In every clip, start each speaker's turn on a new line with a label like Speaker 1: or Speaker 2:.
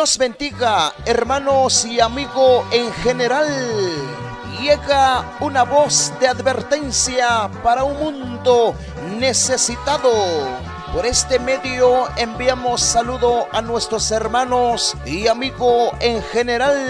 Speaker 1: Dios bendiga, hermanos y amigos en general. Llega una voz de advertencia para un mundo necesitado. Por este medio enviamos saludo a nuestros hermanos y amigos en general.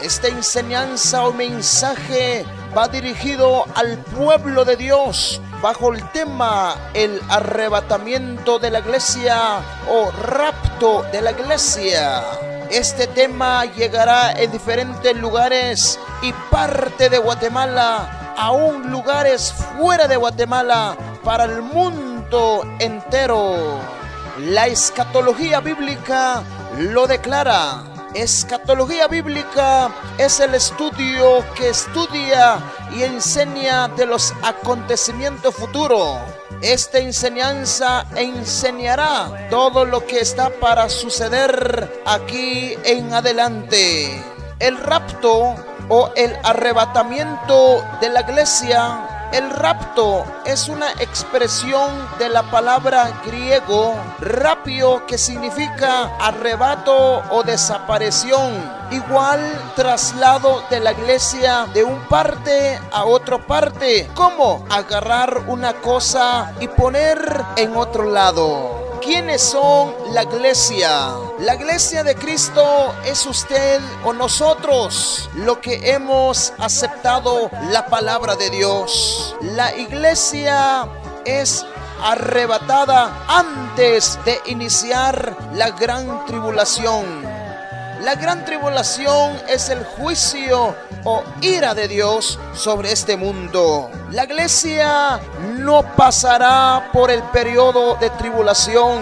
Speaker 1: Esta enseñanza o mensaje va dirigido al pueblo de Dios bajo el tema el arrebatamiento de la iglesia o rapto de la iglesia. Este tema llegará en diferentes lugares y parte de Guatemala, aún lugares fuera de Guatemala, para el mundo entero. La escatología bíblica lo declara. Escatología bíblica es el estudio que estudia y enseña de los acontecimientos futuros. Esta enseñanza enseñará todo lo que está para suceder aquí en adelante. El rapto o el arrebatamiento de la iglesia. El rapto es una expresión de la palabra griego rapio, que significa arrebato o desaparición. Igual traslado de la iglesia de un parte a otra parte, como agarrar una cosa y poner en otro lado. ¿Quiénes son la iglesia? La iglesia de Cristo es usted o nosotros, lo que hemos aceptado la palabra de Dios. La iglesia es arrebatada antes de iniciar la gran tribulación. La gran tribulación es el juicio o ira de Dios sobre este mundo. La iglesia no pasará por el periodo de tribulación.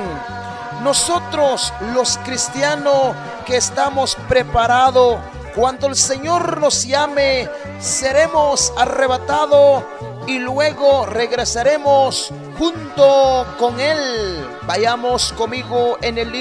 Speaker 1: Nosotros, los cristianos que estamos preparados, cuando el Señor nos llame, seremos arrebatados y luego regresaremos junto con Él. Vayamos conmigo en el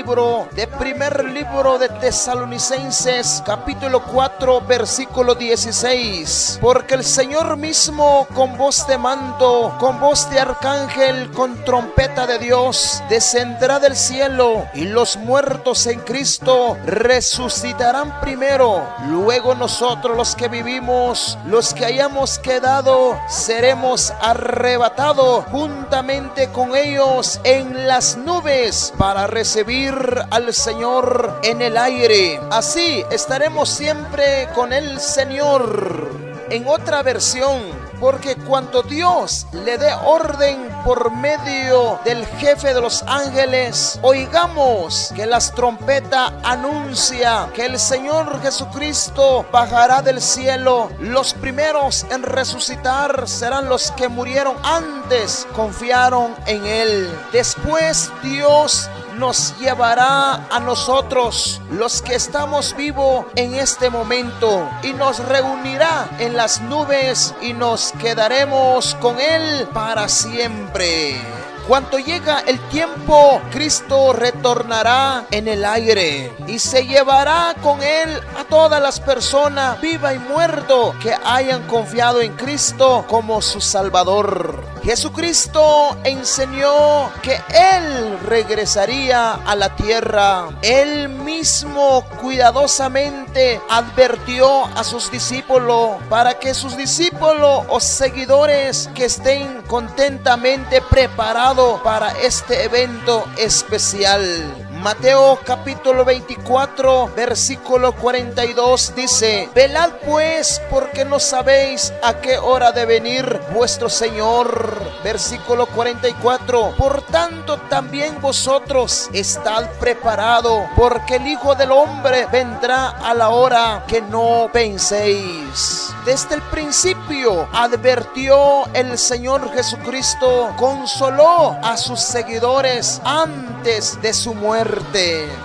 Speaker 1: primer libro de Tesalonicenses, capítulo 4, versículo 16. Porque el Señor mismo, con voz de mando, con voz de arcángel, con trompeta de Dios, descenderá del cielo, y los muertos en Cristo resucitarán primero. Luego nosotros, los que vivimos, los que hayamos quedado, seremos arrebatados juntamente con ellos en las nubes para recibir al Señor en el aire. Así estaremos siempre con el Señor. En otra versión, porque cuando Dios le dé orden por medio del jefe de los ángeles, oigamos que las trompetas anuncia que el Señor Jesucristo bajará del cielo. Los primeros en resucitar serán los que murieron antes, confiaron en Él. Después Dios nos llevará a nosotros, los que estamos vivos en este momento, y nos reunirá en las nubes y nos quedaremos con Él para siempre. Cuando llega el tiempo, Cristo retornará en el aire y se llevará con Él a todas las personas, viva y muerto, que hayan confiado en Cristo como su Salvador. Jesucristo enseñó que Él regresaría a la tierra. Él mismo cuidadosamente advirtió a sus discípulos para que sus discípulos o seguidores que estén contentamente preparados para este evento especial. Mateo capítulo 24, versículo 42 dice: velad pues, porque no sabéis a qué hora de venir vuestro Señor. Versículo 44: por tanto también vosotros estad preparados, porque el Hijo del Hombre vendrá a la hora que no penséis. Desde el principio advirtió el Señor Jesucristo, consoló a sus seguidores antes de su muerte.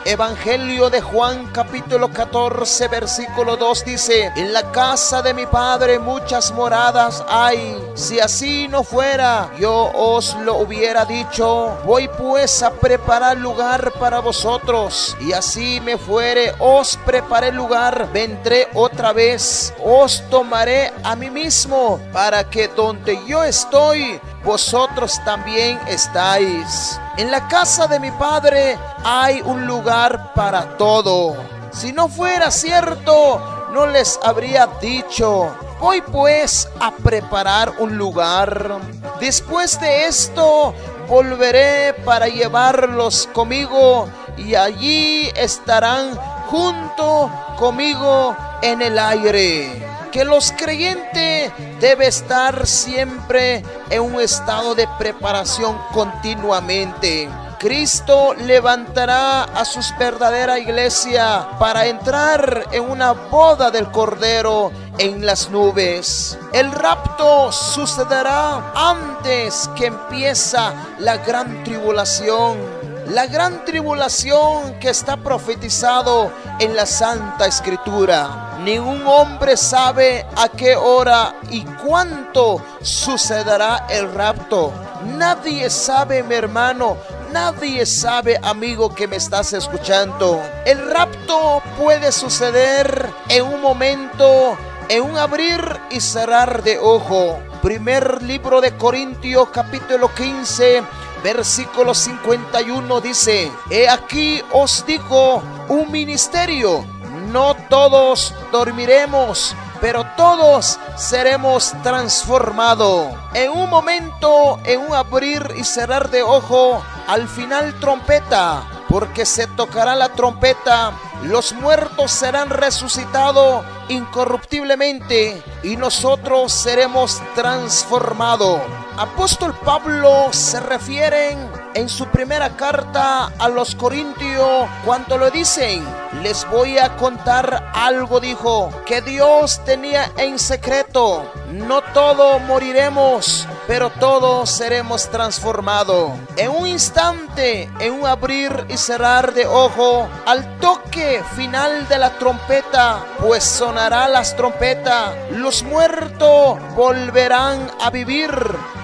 Speaker 1: Evangelio de Juan capítulo 14, versículo 2 dice: en la casa de mi Padre muchas moradas hay. Si así no fuera, yo os lo hubiera dicho. Voy pues a preparar lugar para vosotros, y así me fuere, os preparé lugar, vendré otra vez, os tomaré a mí mismo, para que donde yo estoy, vosotros también estáis. En la casa de mi Padre hay un lugar para todo. Si no fuera cierto, no les habría dicho. Voy pues a preparar un lugar. Después de esto, volveré para llevarlos conmigo, y allí estarán junto conmigo en el aire. Que los creyentes deben estar siempre en un estado de preparación continuamente. Cristo levantará a su verdadera iglesia para entrar en una boda del Cordero en las nubes. El rapto sucederá antes que empieza la gran tribulación. La gran tribulación que está profetizado en la Santa Escritura. Ningún hombre sabe a qué hora y cuánto sucederá el rapto. Nadie sabe, mi hermano. Nadie sabe, amigo que me estás escuchando. El rapto puede suceder en un momento, en un abrir y cerrar de ojo. Primer libro de Corintios, capítulo 15, versículo 51 dice: He aquí os digo un ministerio, no todos dormiremos, pero todos seremos transformados. En un momento, en un abrir y cerrar de ojo, al final trompeta, porque se tocará la trompeta. Los muertos serán resucitados incorruptiblemente y nosotros seremos transformados. Apóstol Pablo se refiere en su primera carta a los Corintios cuando lo dicen: les voy a contar algo, dijo, que Dios tenía en secreto. No todos moriremos, pero todos seremos transformados. En un instante, en un abrir y cerrar de ojo, al toque final de la trompeta, pues sonará las trompetas, los muertos volverán a vivir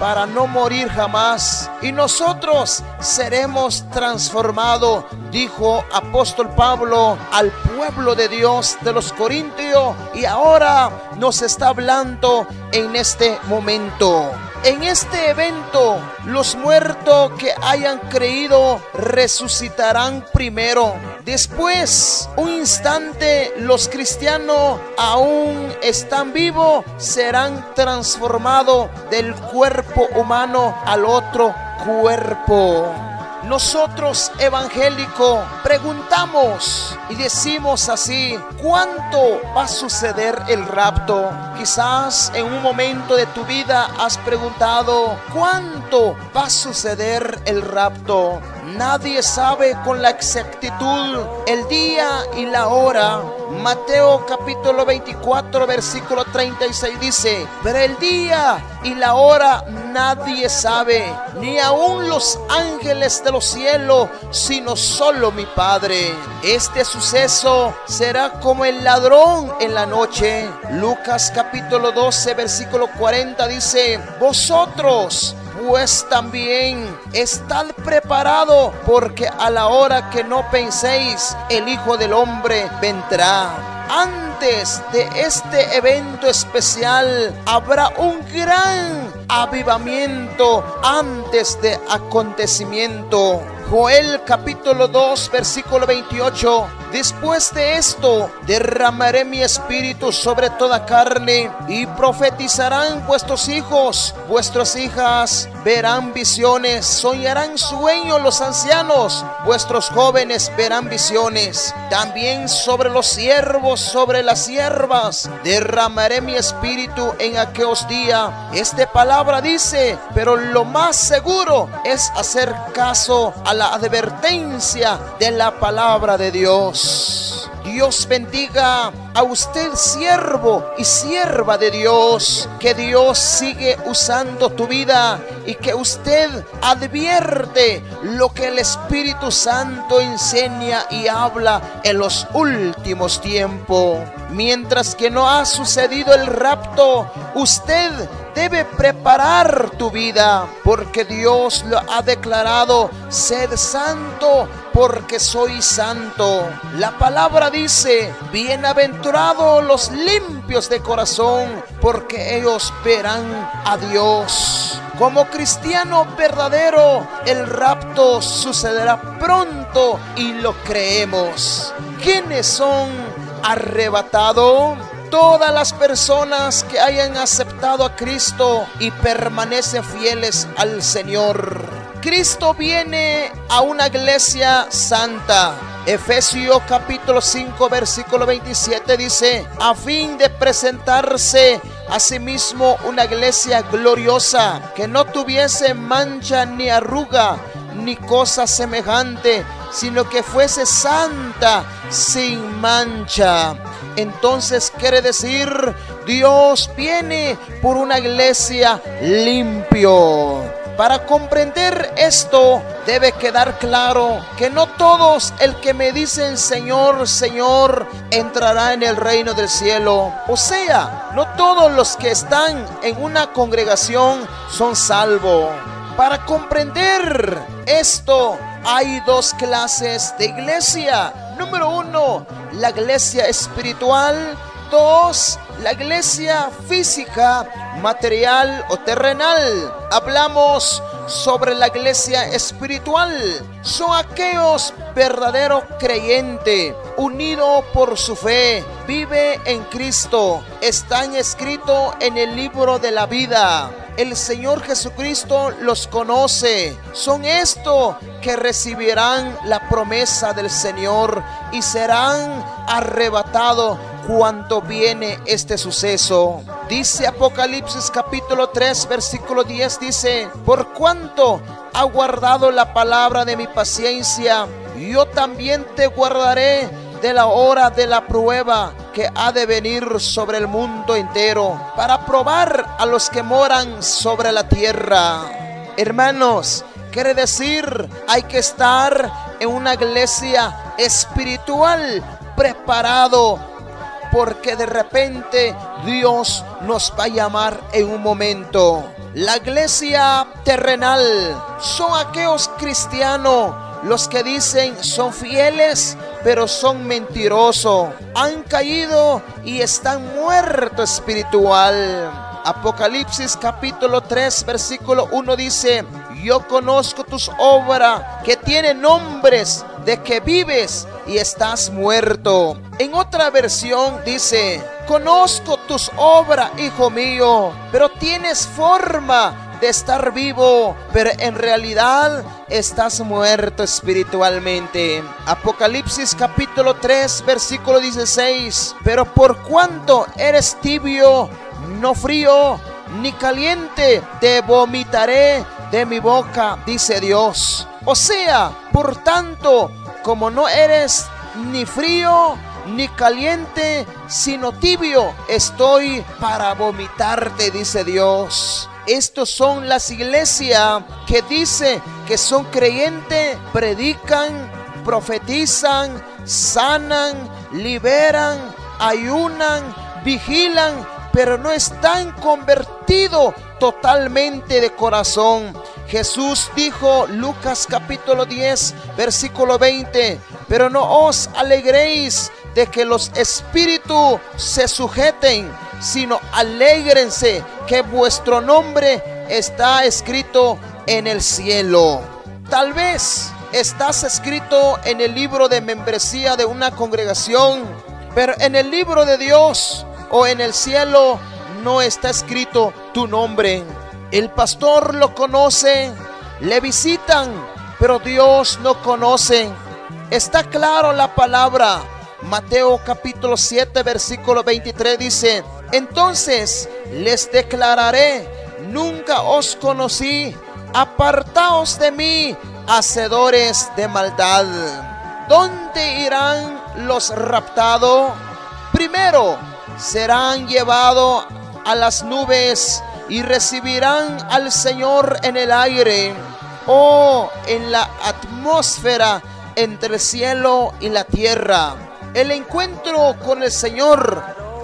Speaker 1: para no morir jamás, y nosotros seremos transformados, dijo apóstol Pablo al pueblo de Dios de los Corintios, y ahora nos está hablando en este momento. En este evento, los muertos que hayan creído resucitarán primero. Después, un instante, los cristianos aún están vivos, serán transformados del cuerpo humano al otro cuerpo. Nosotros evangélicos preguntamos y decimos así: ¿cuánto va a suceder el rapto? Quizás en un momento de tu vida has preguntado: ¿cuánto va a suceder el rapto? Nadie sabe con la exactitud el día y la hora. Mateo capítulo 24 versículo 36 dice: pero el día y la hora nadie sabe, ni aun los ángeles de los cielos, sino solo mi Padre. Este suceso será como el ladrón en la noche. Lucas capítulo 12 versículo 40 dice: vosotros pues también estad preparados, porque a la hora que no penséis, el Hijo del Hombre vendrá. Antes de este evento especial habrá un gran avivamiento antes de acontecimiento. Joel capítulo 2 versículo 28: después de esto derramaré mi espíritu sobre toda carne, y profetizarán vuestros hijos, vuestras hijas verán visiones, soñarán sueños los ancianos, vuestros jóvenes verán visiones. También sobre los siervos, sobre las siervas derramaré mi espíritu en aquellos días. Esta palabra dice, pero lo más seguro es hacer caso a la advertencia de la palabra de Dios. Dios bendiga a usted, siervo y sierva de Dios. Que Dios sigue usando tu vida y que usted advierte lo que el Espíritu Santo enseña y habla en los últimos tiempos. Mientras que no ha sucedido el rapto, usted debe preparar tu vida, porque Dios lo ha declarado: sed santo porque soy santo. La palabra dice: bienaventurados los limpios de corazón, porque ellos verán a Dios. Como cristiano verdadero, el rapto sucederá pronto y lo creemos. ¿Quiénes son arrebatados? Todas las personas que hayan aceptado a Cristo y permanecen fieles al Señor. Cristo viene a una iglesia santa. Efesios capítulo 5 versículo 27 dice: a fin de presentarse a sí mismo una iglesia gloriosa, que no tuviese mancha ni arruga ni cosa semejante, sino que fuese santa, sin mancha. Entonces quiere decir, Dios viene por una iglesia limpio. Para comprender esto, debe quedar claro que no todos el que me dicen Señor, Señor, entrará en el reino del cielo. O sea, no todos los que están en una congregación son salvos. Para comprender esto, hay dos clases de iglesia. Número 1, la iglesia espiritual. 2, la iglesia física, material o terrenal. Hablamos sobre la iglesia espiritual. Son aquellos verdaderos creyentes, unidos por su fe, vive en Cristo, están escritos en el libro de la vida. El Señor Jesucristo los conoce. Son estos que recibirán la promesa del Señor y serán arrebatados cuando viene este suceso. Dice Apocalipsis capítulo 3 versículo 10, dice: por cuanto ha guardado la palabra de mi paciencia, yo también te guardaré de la hora de la prueba que ha de venir sobre el mundo entero, para probar a los que moran sobre la tierra. Hermanos, quiere decir, hay que estar en una iglesia espiritual preparado, porque de repente Dios nos va a llamar en un momento. La iglesia terrenal son aquellos cristianos, los que dicen son fieles, pero son mentirosos. Han caído y están muertos espiritual. Apocalipsis capítulo 3 versículo 1 dice: yo conozco tus obras, que tienen nombres de que vives y estás muerto. En otra versión dice: conozco tus obras, hijo mío, pero tienes forma de estar vivo, pero en realidad estás muerto espiritualmente. Apocalipsis capítulo 3 versículo 16: pero por cuanto eres tibio, no frío ni caliente, te vomitaré de mi boca, dice Dios. O sea, por tanto, como no eres ni frío ni caliente, sino tibio, estoy para vomitarte, dice Dios. Estos son las iglesias que dice que son creyentes, predican, profetizan, sanan, liberan, ayunan, vigilan, pero no están convertidos totalmente de corazón. Jesús dijo, Lucas capítulo 10 versículo 20: pero no os alegréis de que los espíritus se sujeten, sino alégrense que vuestro nombre está escrito en el cielo. Tal vez estás escrito en el libro de membresía de una congregación, pero en el libro de Dios o en el cielo no está escrito tu nombre. El pastor lo conoce, le visitan, pero Dios no conoce. Está claro la palabra. Mateo capítulo 7 versículo 23 dice: entonces les declararé, nunca os conocí, apartaos de mí, hacedores de maldad. ¿Dónde irán los raptados? Primero serán llevados a las nubes y recibirán al Señor en el aire, o en la atmósfera entre el cielo y la tierra. El encuentro con el Señor,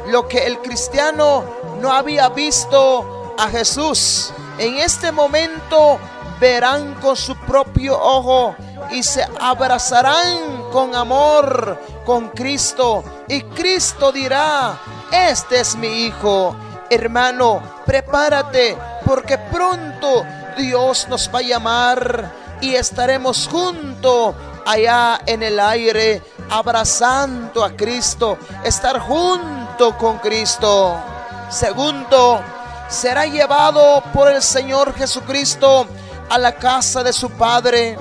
Speaker 1: lo que el cristiano no había visto a Jesús, en este momento verán con su propio ojo y se abrazarán con amor con Cristo, y Cristo dirá: este es mi hijo. Hermano, prepárate, porque pronto Dios nos va a llamar y estaremos juntos allá en el aire, abrazando a Cristo, estar junto con Cristo. Segundo, será llevado por el Señor Jesucristo a la casa de su Padre.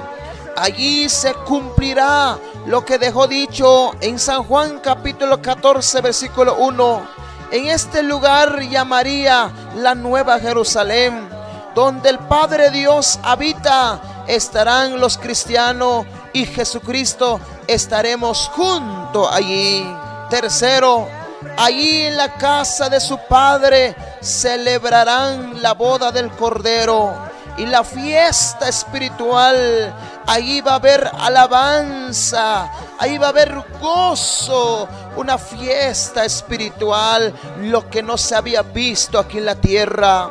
Speaker 1: Allí se cumplirá lo que dejó dicho en San Juan capítulo 14 versículo 1. En este lugar llamaría la Nueva Jerusalén, donde el Padre Dios habita. Estarán los cristianos y Jesucristo, estaremos juntos allí. Tercero, allí en la casa de su Padre celebrarán la boda del Cordero y la fiesta espiritual. Allí va a haber alabanza, ahí va a haber gozo, una fiesta espiritual, lo que no se había visto aquí en la tierra.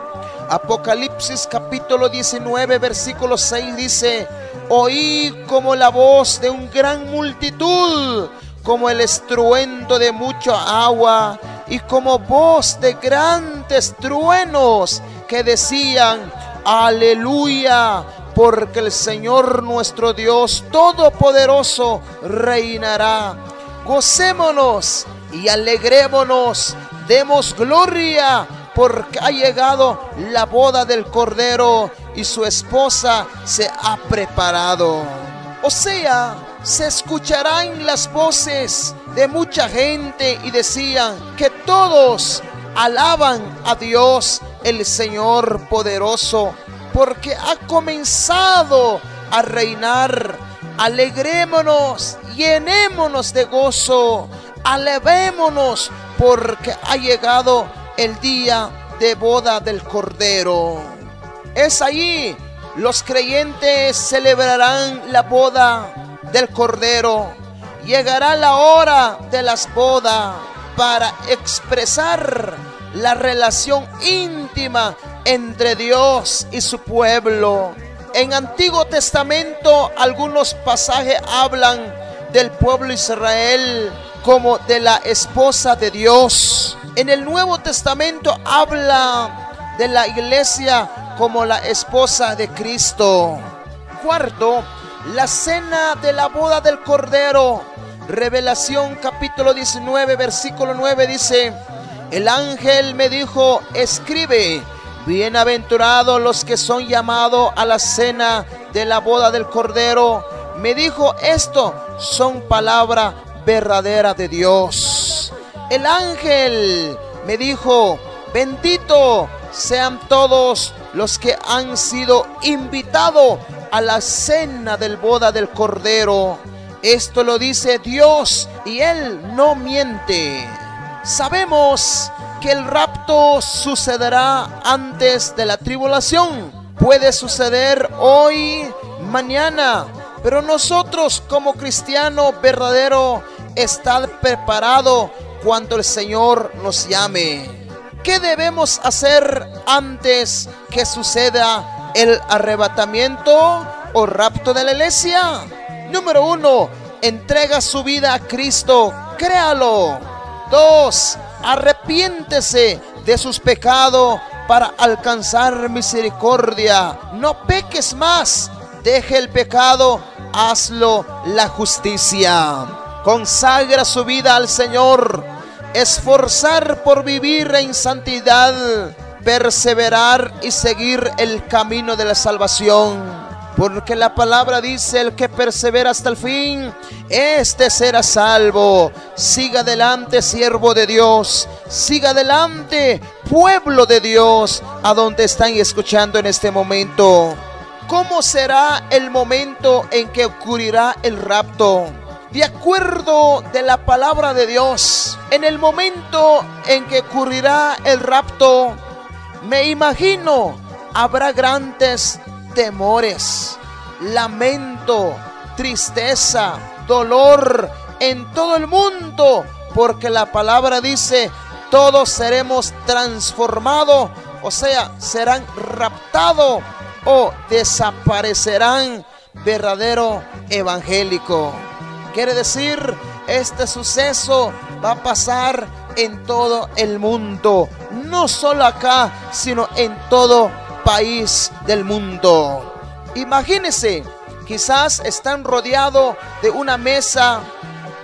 Speaker 1: Apocalipsis capítulo 19 versículo 6 dice: oí como la voz de un gran multitud, como el estruendo de mucha agua y como voz de grandes truenos que decían: aleluya, porque el Señor nuestro Dios Todopoderoso reinará. Gocémonos y alegrémonos, demos gloria, porque ha llegado la boda del Cordero y su esposa se ha preparado. O sea, se escucharán las voces de mucha gente y decían que todos alaban a Dios el Señor poderoso, porque ha comenzado a reinar. Alegrémonos, llenémonos de gozo, alabémonos, porque ha llegado el día de boda del Cordero. Es allí, los creyentes celebrarán la boda del Cordero. Llegará la hora de las bodas para expresar la relación íntima entre Dios y su pueblo. En Antiguo Testamento algunos pasajes hablan del pueblo Israel como de la esposa de Dios. En el Nuevo Testamento habla de la iglesia como la esposa de Cristo. Cuarto, la cena de la boda del Cordero. Revelación capítulo 19 versículo 9 dice: el ángel me dijo: escribe, bienaventurados los que son llamados a la cena de la boda del Cordero. Me dijo: esto son palabras verdaderas de Dios. El ángel me dijo: bendito sean todos los que han sido invitados a la cena del boda del Cordero. Esto lo dice Dios y Él no miente. Sabemos que el rapto sucederá antes de la tribulación. Puede suceder hoy, mañana, pero nosotros como cristianos verdaderos estamos preparados cuando el Señor nos llame. ¿Qué debemos hacer antes que suceda el arrebatamiento o rapto de la iglesia? Número 1, entrega su vida a Cristo, créalo. 2, arrepiéntese de sus pecados para alcanzar misericordia. No peques más, deje el pecado, hazlo la justicia. Consagra su vida al Señor, esforzar por vivir en santidad, perseverar y seguir el camino de la salvación. Porque la palabra dice: el que persevera hasta el fin, este será salvo. Siga adelante, siervo de Dios. Siga adelante, pueblo de Dios, a donde están escuchando en este momento. ¿Cómo será el momento en que ocurrirá el rapto? De acuerdo de la palabra de Dios, en el momento en que ocurrirá el rapto, me imagino, habrá grandes temores, lamento, tristeza, dolor en todo el mundo, porque la palabra dice: todos seremos transformados, o sea, serán raptados o desaparecerán. Verdadero evangélico. Quiere decir, este suceso va a pasar en todo el mundo, no solo acá, sino en todo país del mundo. Imagínense, quizás están rodeados de una mesa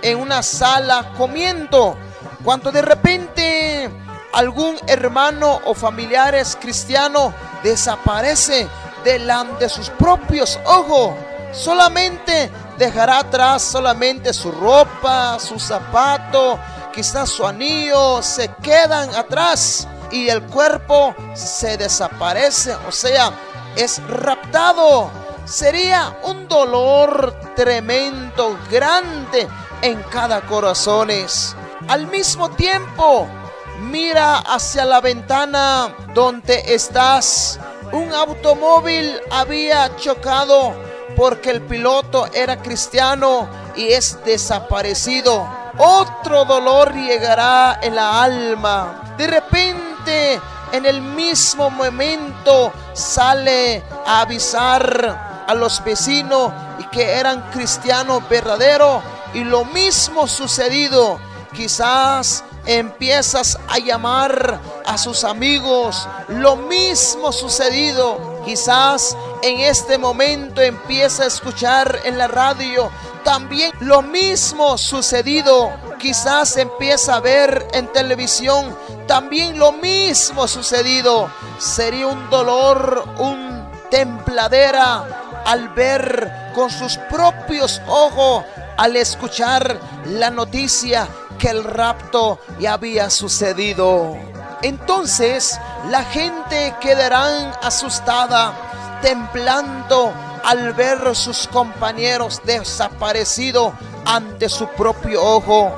Speaker 1: en una sala comiendo, cuando de repente algún hermano o familiares cristianos desaparece delante de sus propios ojos. Solamente dejará atrás solamente su ropa, sus zapatos, quizás su anillo, se quedan atrás y el cuerpo se desaparece, o sea, es raptado. Sería un dolor tremendo, grande en cada corazón. Al mismo tiempo, mira hacia la ventana donde estás. Un automóvil había chocado porque el piloto era cristiano y es desaparecido. Otro dolor llegará en la alma. De repente, en el mismo momento, sale a avisar a los vecinos y que eran cristianos verdaderos, y lo mismo sucedido. Quizás empiezas a llamar a sus amigos, lo mismo sucedido. Quizás en este momento empieza a escuchar en la radio, también lo mismo sucedido. Quizás empieza a ver en televisión, también lo mismo sucedido. Sería un dolor, un templadera al ver con sus propios ojos, al escuchar la noticia que el rapto ya había sucedido. Entonces la gente quedará asustada, temblando al ver sus compañeros desaparecidos ante su propio ojo.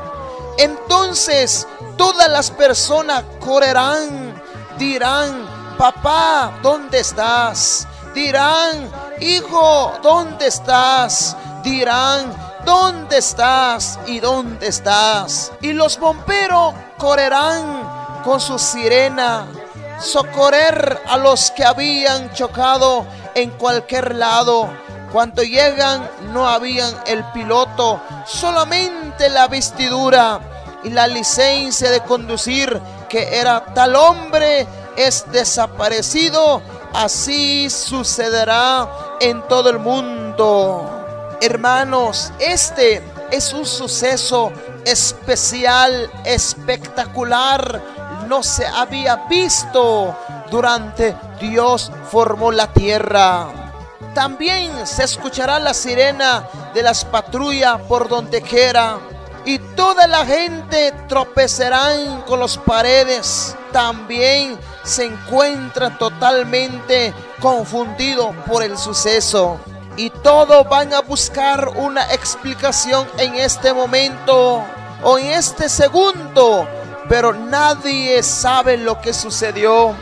Speaker 1: Entonces todas las personas correrán, dirán: papá, ¿dónde estás? Dirán: hijo, ¿dónde estás? Dirán: ¿dónde estás? ¿Y dónde estás? Y los bomberos correrán con su sirena, socorrer a los que habían chocado en cualquier lado. Cuando llegan, no habían el piloto, solamente la vestidura y la licencia de conducir, que era tal hombre es desaparecido. Así sucederá en todo el mundo. Hermanos, este es un suceso especial, espectacular. No se había visto durante Dios formó la tierra. También se escuchará la sirena de las patrullas por donde quiera, y toda la gente tropezarán con las paredes. También se encuentra totalmente confundido por el suceso, y todos van a buscar una explicación en este momento o en este segundo, pero nadie sabe lo que sucedió.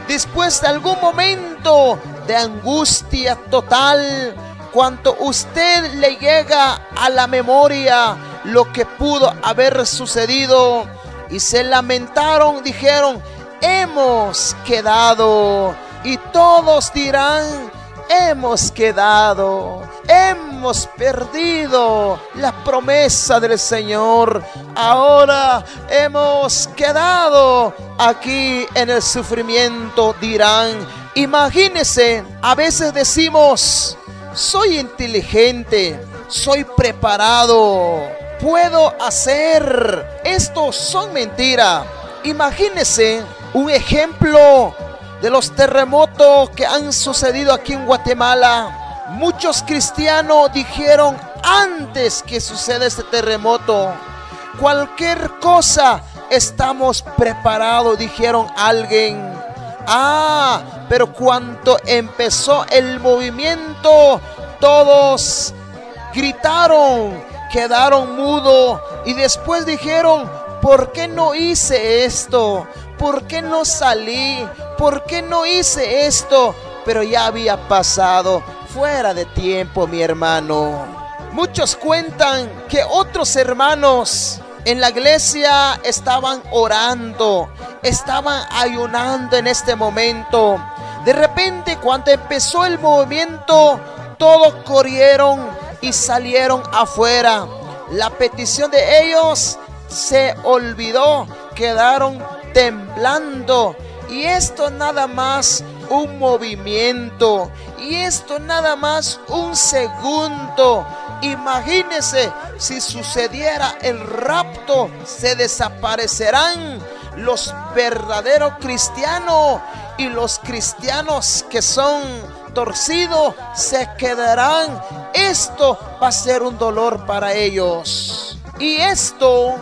Speaker 1: Después de algún momento de angustia total, cuando usted le llega a la memoria lo que pudo haber sucedido, y se lamentaron, dijeron: hemos quedado. Y todos dirán: hemos quedado, hemos perdido la promesa del Señor. Ahora hemos quedado aquí en el sufrimiento, dirán. Imagínense, a veces decimos: soy inteligente, soy preparado, puedo hacer. Estos son mentiras. Imagínense un ejemplo de los terremotos que han sucedido aquí en Guatemala. Muchos cristianos dijeron antes que suceda este terremoto: cualquier cosa, estamos preparados, dijeron alguien. Pero cuando empezó el movimiento, todos gritaron, quedaron mudos, y después dijeron: ¿por qué no hice esto? ¿Por qué no salí? ¿Por qué no hice esto? Pero ya había pasado, fuera de tiempo, mi hermano. Muchos cuentan que otros hermanos en la iglesia estaban orando, estaban ayunando en este momento. De repente, cuando empezó el movimiento, todos corrieron y salieron afuera. La petición de ellos se olvidó, quedaron temblando. Y esto nada más un movimiento. Y esto nada más un segundo. Imagínense si sucediera el rapto, se desaparecerán los verdaderos cristianos, y los cristianos que son torcidos se quedarán. Esto va a ser un dolor para ellos. Y esto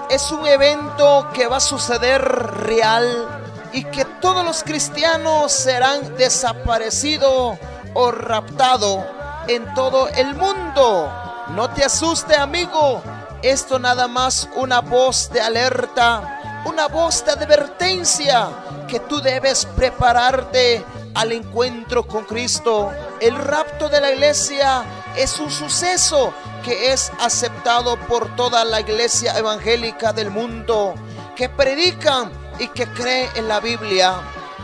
Speaker 1: es un evento que va a suceder real, y que todos los cristianos serán desaparecidos o raptados en todo el mundo. No te asuste, amigo. Esto nada más una voz de alerta, una voz de advertencia, que tú debes prepararte al encuentro con Cristo. El rapto de la iglesia es un suceso que es aceptado por toda la iglesia evangélica del mundo, que predican y que creen en la Biblia.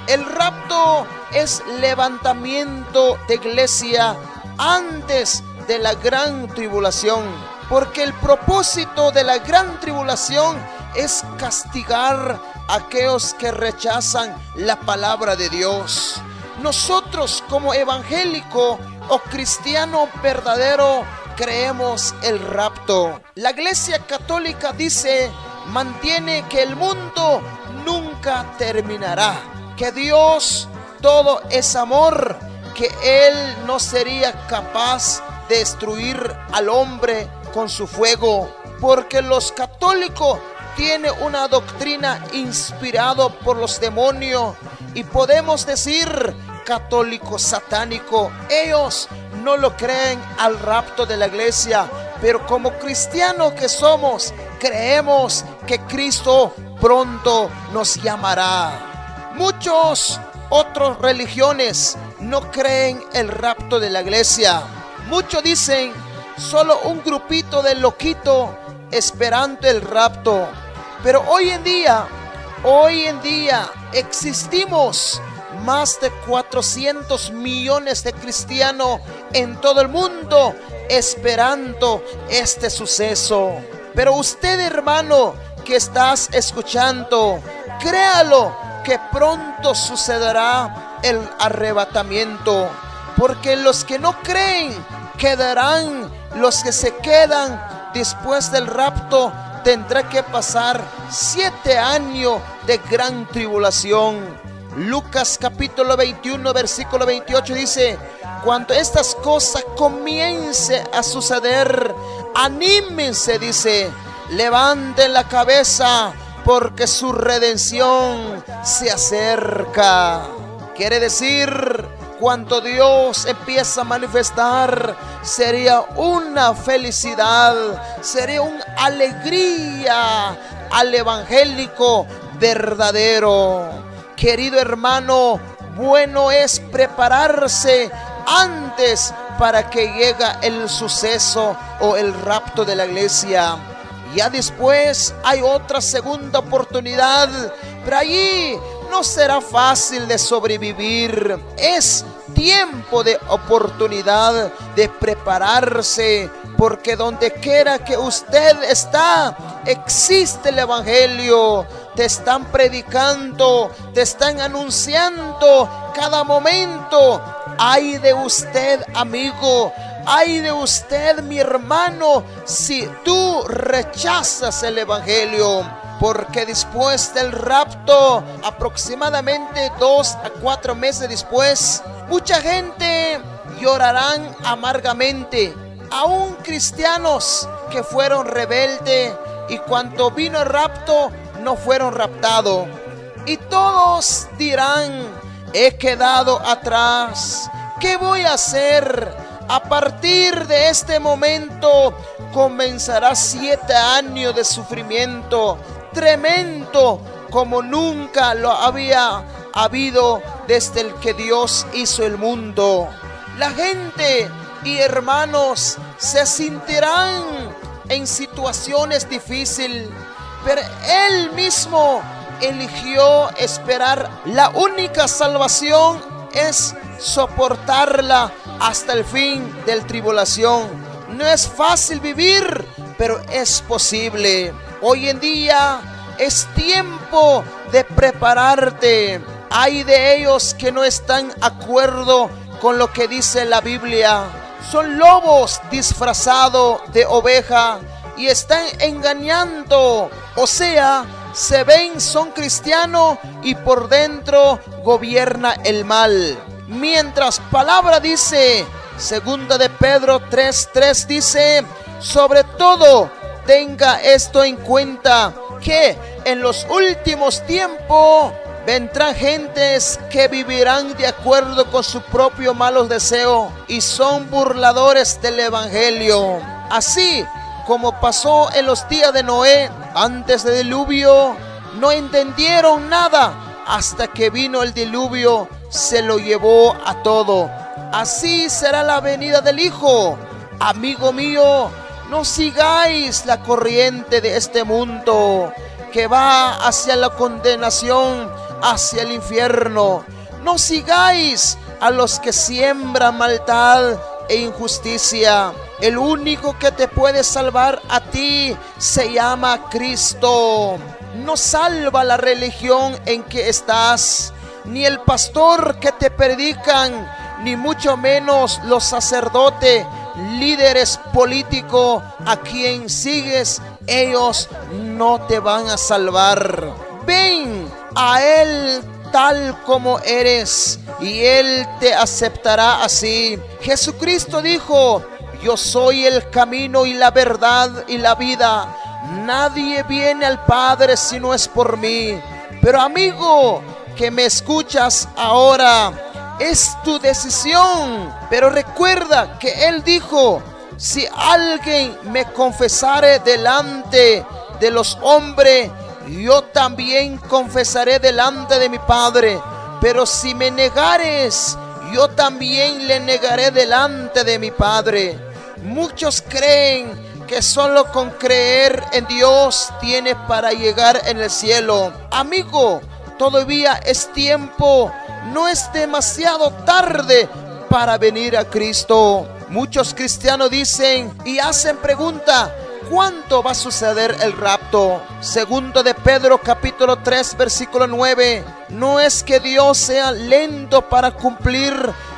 Speaker 1: El rapto es levantamiento de iglesia antes de la gran tribulación, porque el propósito de la gran tribulación es castigar a aquellos que rechazan la palabra de Dios. Nosotros como evangélico o cristiano verdadero creemos el rapto. La Iglesia Católica dice, mantiene que el mundo nunca terminará, que Dios todo es amor, que Él no sería capaz de destruir al hombre con su fuego, porque los católicos tienen una doctrina inspirada por los demonios, y podemos decir católico satánico. Ellos no lo creen al rapto de la iglesia, pero como cristianos que somos, creemos que Cristo pronto nos llamará. Muchos otras religiones no creen el rapto de la iglesia. Muchos dicen, solo un grupito de loquitos esperando el rapto. Pero hoy en día existimos más de 400 millones de cristianos en todo el mundo esperando este suceso. Pero usted, hermano, que estás escuchando, créalo que pronto sucederá el arrebatamiento, porque los que no creen quedarán. Los que se quedan después del rapto tendrá que pasar 7 años de gran tribulación. Lucas capítulo 21 versículo 28 dice, cuando estas cosas comiencen a suceder, anímense, dice, levanten la cabeza, porque su redención se acerca. Quiere decir, cuando Dios empieza a manifestar, sería una felicidad, sería una alegría al evangélico verdadero. Querido hermano, bueno es prepararse antes para que llegue el suceso o el rapto de la iglesia. Ya después hay otra segunda oportunidad, pero allí no será fácil de sobrevivir. Es tiempo de oportunidad de prepararse, porque donde quiera que usted está, existe el evangelio. Te están predicando, te están anunciando cada momento. Ay de usted, amigo, ay de usted, mi hermano, si tú rechazas el evangelio, porque después del rapto, aproximadamente 2 a 4 meses después, mucha gente llorarán amargamente, aún cristianos que fueron rebeldes y cuando vino el rapto no fueron raptados, y todos dirán, he quedado atrás, ¿qué voy a hacer? A partir de este momento comenzará 7 años de sufrimiento tremendo como nunca lo había habido desde el que Dios hizo el mundo. La gente y hermanos se sentirán en situaciones difíciles, pero Él mismo eligió esperar. La única salvación es soportarla hasta el fin del tribulación. No es fácil vivir, pero es posible. Hoy en día es tiempo de prepararte. Hay de ellos que no están de acuerdo con lo que dice la Biblia. Son lobos disfrazados de oveja y están engañando. O sea, se ven, son cristianos y por dentro gobierna el mal. Mientras palabra dice, segunda de Pedro 3:3 dice, sobre todo tenga esto en cuenta, que en los últimos tiempos vendrán gentes que vivirán de acuerdo con su propio malos deseos y son burladores del evangelio. Así como pasó en los días de Noé antes del diluvio, no entendieron nada hasta que vino el diluvio, se lo llevó a todo. Así será la venida del Hijo. Amigo mío, no sigáis la corriente de este mundo que va hacia la condenación, hacia el infierno. No sigáis a los que siembran maldad e injusticia. El único que te puede salvar a ti se llama Cristo. No salva la religión en que estás, ni el pastor que te predican, ni mucho menos los sacerdotes, líderes políticos a quien sigues. Ellos no te van a salvar. Ven a Él tal como eres y Él te aceptará así. Jesucristo dijo, yo soy el camino y la verdad y la vida. Nadie viene al Padre si no es por mí. Pero amigo, que me escuchas ahora, es tu decisión. Pero recuerda que Él dijo, si alguien me confesare delante de los hombres, yo también confesaré delante de mi Padre. Pero si me negares, yo también le negaré delante de mi Padre. Muchos creen que solo con creer en Dios tienes para llegar en el cielo. Amigo, todavía es tiempo, no es demasiado tarde para venir a Cristo. Muchos cristianos dicen y hacen pregunta, ¿cuándo va a suceder el rapto? Segundo de Pedro capítulo 3 versículo 9. No es que Dios sea lento para cumplir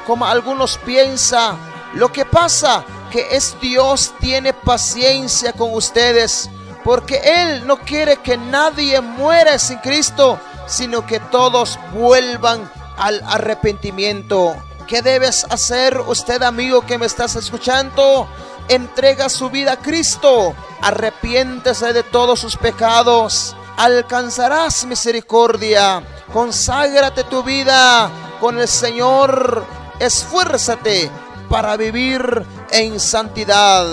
Speaker 1: como algunos piensan. Lo que pasa que es Dios tiene paciencia con ustedes, porque Él no quiere que nadie muera sin Cristo, sino que todos vuelvan al arrepentimiento. ¿Qué debes hacer usted, amigo que me estás escuchando? Entrega su vida a Cristo, arrepiéntese de todos sus pecados, alcanzarás misericordia. Conságrate tu vida con el Señor, esfuérzate para vivir en santidad,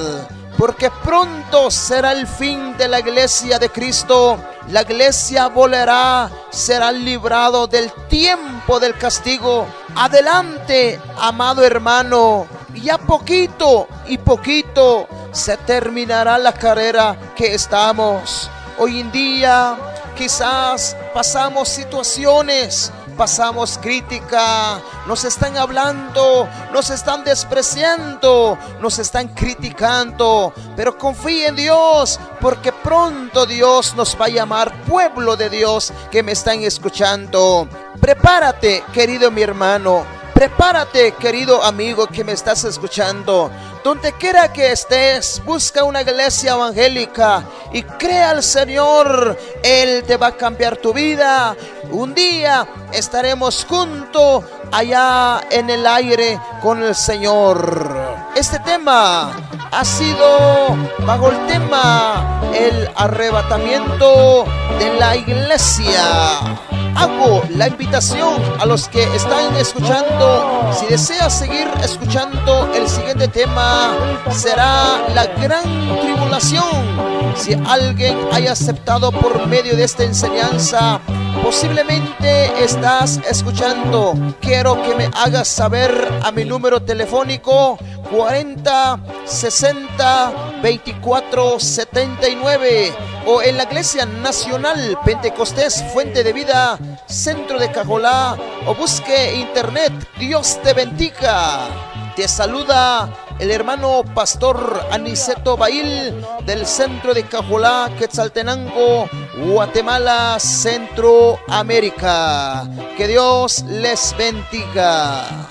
Speaker 1: porque pronto será el fin de la iglesia de Cristo. La iglesia volará, será librado del tiempo del castigo. Adelante, amado hermano, ya poquito y poquito se terminará la carrera que estamos. Hoy en día quizás pasamos situaciones, pasamos crítica, nos están hablando, nos están despreciando, nos están criticando, pero confía en Dios, porque pronto Dios nos va a llamar, pueblo de Dios que me están escuchando. Prepárate, querido mi hermano, prepárate, querido amigo que me estás escuchando. Donde quiera que estés, busca una iglesia evangélica y crea al Señor. Él te va a cambiar tu vida. Un día estaremos juntos allá en el aire con el Señor. Este tema ha sido bajo el tema el arrebatamiento de la iglesia. Hago la invitación a los que están escuchando, si deseas seguir escuchando el siguiente tema, será la gran tribulación. Si alguien haya aceptado por medio de esta enseñanza, posiblemente estás escuchando. Quiero que me hagas saber a mi número telefónico 40 60 24 79 o en la Iglesia Nacional Pentecostés Fuente de Vida, Centro de Cajolá, o busque internet. Dios te bendiga. Te saluda el hermano pastor Aniceto Bail del Centro de Cajolá, Quetzaltenango, Guatemala, Centroamérica. Que Dios les bendiga.